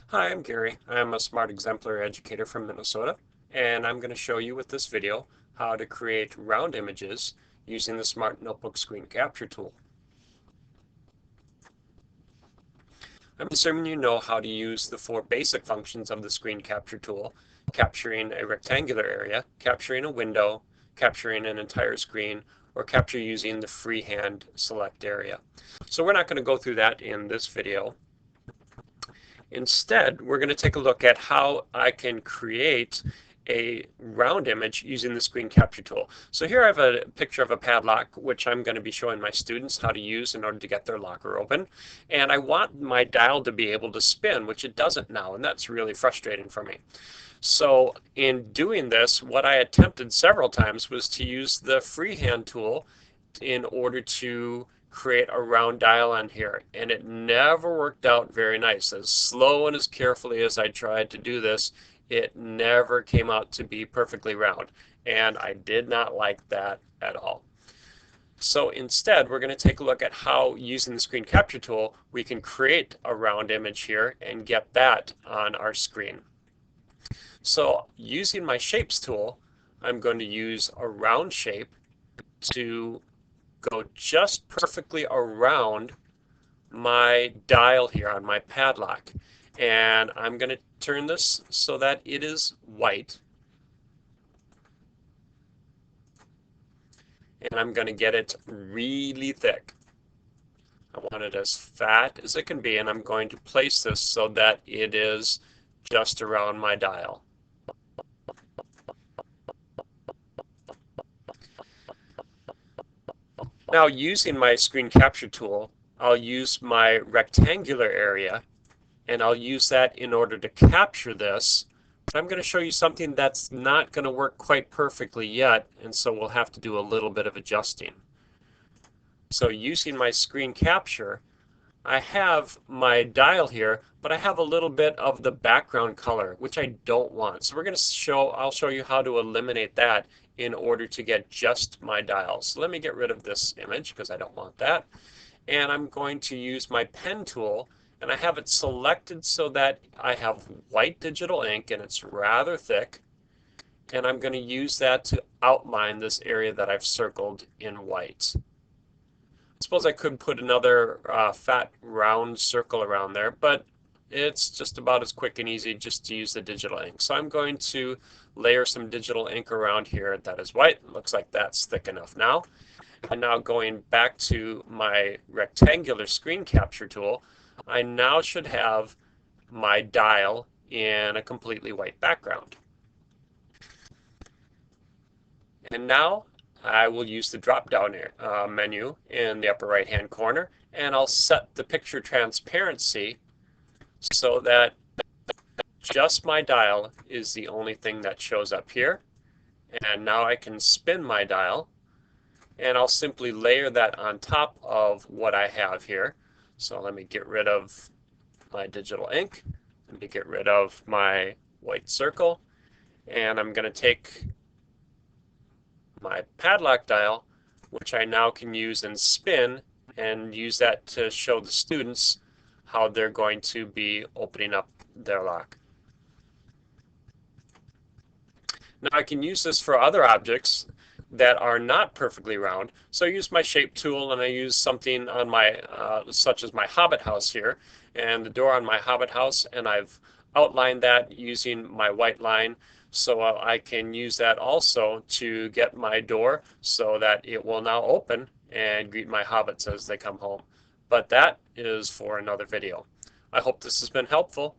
Hi, I'm Gary. I'm a Smart Exemplary Educator from Minnesota, and I'm going to show you with this video how to create round images using the Smart Notebook Screen Capture tool. I'm assuming you know how to use the four basic functions of the Screen Capture tool: capturing a rectangular area, capturing a window, capturing an entire screen, or capture using the freehand select area. So we're not going to go through that in this video. Instead, we're going to take a look at how I can create a round image using the screen capture tool. So here I have a picture of a padlock, which I'm going to be showing my students how to use in order to get their locker open. And I want my dial to be able to spin, which it doesn't now, and that's really frustrating for me. So in doing this, what I attempted several times was to use the freehand tool in order to create a round dial on here, and it never worked out very nice. As slow and as carefully as I tried to do this, it never came out to be perfectly round, and I did not like that at all. So instead, we're going to take a look at how, using the screen capture tool, we can create a round image here and get that on our screen. So using my shapes tool, I'm going to use a round shape to go just perfectly around my dial here on my padlock. And I'm going to turn this so that it is white. And I'm going to get it really thick. I want it as fat as it can be, and I'm going to place this so that it is just around my dial. Now, using my screen capture tool, I'll use my rectangular area, and I'll use that in order to capture this. But I'm going to show you something that's not going to work quite perfectly yet, and so we'll have to do a little bit of adjusting. So using my screen capture, I have my dial here, but I have a little bit of the background color, which I don't want. So I'll show you how to eliminate that in order to get just my dial. So let me get rid of this image because I don't want that. And I'm going to use my pen tool, and I have it selected so that I have white digital ink and it's rather thick. And I'm going to use that to outline this area that I've circled in white. I suppose I could put another fat round circle around there, but it's just about as quick and easy just to use the digital ink. So I'm going to layer some digital ink around here that is white. It looks like that's thick enough now. And now going back to my rectangular screen capture tool, I now should have my dial in a completely white background. And now I will use the drop-down menu in the upper right-hand corner, and I'll set the picture transparency so that just my dial is the only thing that shows up here. And now I can spin my dial, and I'll simply layer that on top of what I have here. So let me get rid of my digital ink. Let me get rid of my white circle, and I'm going to take my padlock dial, which I now can use and spin, and use that to show the students how they're going to be opening up their lock. Now I can use this for other objects that are not perfectly round. So I use my shape tool, and I use something on my, such as my Hobbit house here, and the door on my Hobbit house, and I've outlined that using my white line. So I can use that also to get my door so that it will now open and greet my hobbits as they come home. But that is for another video. I hope this has been helpful.